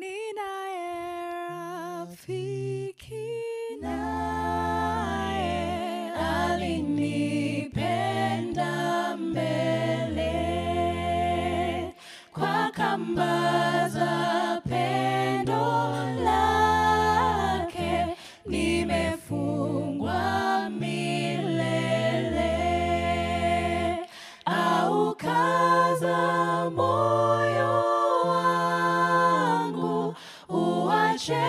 ninaye rafiki naye alinipenda mbele kwa kamba za pendo lake nimefungwa milele. Aukaza moyo wangu uache